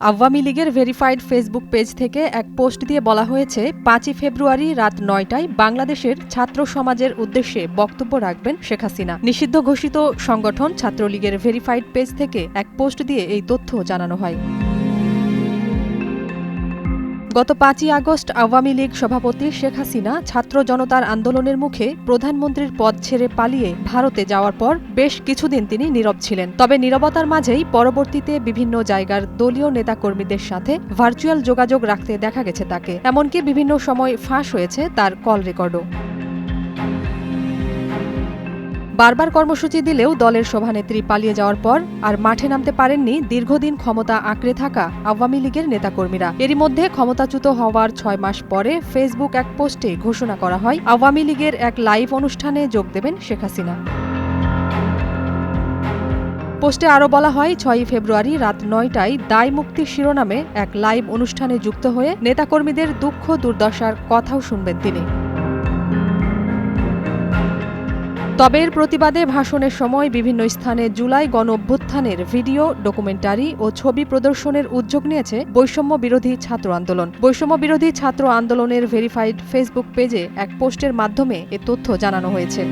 আওয়ামী লীগের verified Facebook page থেকে এক পোস্ট দিয়ে বলা হয়েছে, ৫ই ফেব্রুয়ারি রাত ৯টায় বাংলাদেশের ছাত্র সমাজের উদ্দেশ্যে বক্তব্য রাখবেন শেখ হাসিনা। নিষিদ্ধ ঘোষিত সংগঠন ছাত্রলীগের ভেরিফাইড পেজ থেকে এক পোস্ট দিয়ে এই তথ্য জানানো হয়। গত ৫ই আগস্ট আওয়ামী লীগ সভাপতি শেখ হাসিনা ছাত্র জনতার আন্দোলনের মুখে প্রধানমন্ত্রীর পদ ছেড়ে পালিয়ে ভারতে যাওয়ার পর বেশ কিছুদিন তিনি নীরব ছিলেন। তবে নীরবতার মাঝেই পরবর্তীতে বিভিন্ন জায়গার দলীয় নেতাকর্মীদের সাথে ভার্চুয়াল যোগাযোগ রাখতে দেখা গেছে তাকে। এমনকি বিভিন্ন সময় ফাঁস হয়েছে তার কল রেকর্ডও। বারবার কর্মসূচি দিলেও দলের সভানেত্রী পালিয়ে যাওয়ার পর আর মাঠে নামতে পারেননি দীর্ঘদিন ক্ষমতা আঁকড়ে থাকা আওয়ামী লীগের নেতাকর্মীরা। এরই মধ্যে ক্ষমতাচ্যুত হওয়ার ৬ মাস পরে ফেসবুক এক পোস্টে ঘোষণা করা হয়, আওয়ামী লীগের এক লাইভ অনুষ্ঠানে যোগ দেবেন শেখ হাসিনা। পোস্টে আরও বলা হয়, ৬ই ফেব্রুয়ারি রাত ৯টায় দায় মুক্তি শিরোনামে এক লাইভ অনুষ্ঠানে যুক্ত হয়ে নেতাকর্মীদের দুঃখ দুর্দশার কথাও শুনবেন তিনি। তবে এর প্রতিবাদে ভাষণের সময় বিভিন্ন স্থানে জুলাই গণঅভ্যুত্থানের ভিডিও, ডকুমেন্টারি ও ছবি প্রদর্শনের উদ্যোগ নিয়েছে বৈষম্য বিরোধী ছাত্র আন্দোলন। বৈষম্য বিরোধী ছাত্র আন্দোলনের ভেরিফাইড ফেসবুক পেজে এক পোস্টের মাধ্যমে এ তথ্য জানানো হয়েছে।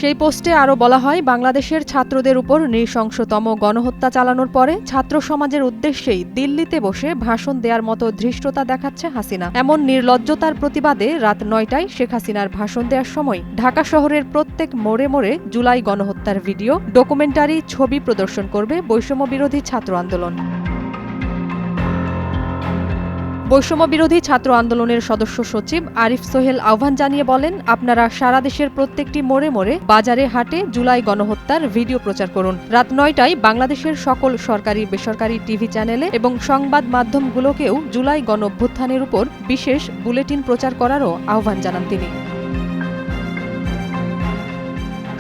সেই পোস্টে আরও বলা হয়, বাংলাদেশের ছাত্রদের উপর নৃশংসতম গণহত্যা চালানোর পরে ছাত্র সমাজের উদ্দেশ্যেই দিল্লিতে বসে ভাষণ দেওয়ার মতো ধৃষ্টতা দেখাচ্ছে হাসিনা। এমন নির্লজ্জতার প্রতিবাদে রাত ৯টায় শেখ হাসিনার ভাষণ দেওয়ার সময় ঢাকা শহরের প্রত্যেক মোড়ে মোড়ে জুলাই গণহত্যার ভিডিও, ডকুমেন্টারি, ছবি প্রদর্শন করবে বৈষম্য বিরোধী ছাত্র আন্দোলন। বৈষম্য বিরোধী ছাত্র আন্দোলনের সদস্য সচিব আরিফ সোহেল আহ্বান জানিয়ে বলেন, আপনারা সারা দেশের প্রত্যেকটি মোড়ে মোড়ে, বাজারে, হাটে জুলাই গণহত্যার ভিডিও প্রচার করুন। রাত ৯টায় বাংলাদেশের সকল সরকারি বেসরকারি টিভি চ্যানেলে এবং সংবাদ মাধ্যমগুলোকেও জুলাই গণঅভ্যুত্থানের উপর বিশেষ বুলেটিন প্রচার করারও আহ্বান জানান তিনি।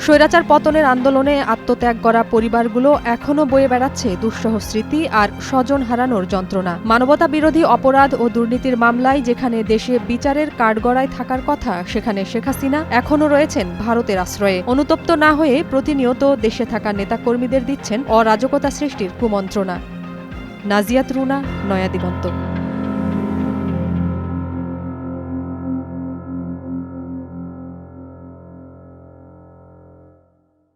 স্বৈরাচার পতনের আন্দোলনে আত্মত্যাগ করা পরিবারগুলো এখনও বয়ে বেড়াচ্ছে দুঃসহ স্মৃতি আর স্বজন হারানোর যন্ত্রণা। মানবতা বিরোধী অপরাধ ও দুর্নীতির মামলায় যেখানে দেশে বিচারের কাঠগড়ায় থাকার কথা, সেখানে শেখ হাসিনা এখনও রয়েছেন ভারতের আশ্রয়ে। অনুতপ্ত না হয়ে প্রতিনিয়ত দেশে থাকা নেতাকর্মীদের দিচ্ছেন অরাজকতা সৃষ্টির কুমন্ত্রণা। নাজিয়াত রুনা, নয়া দিগন্ত।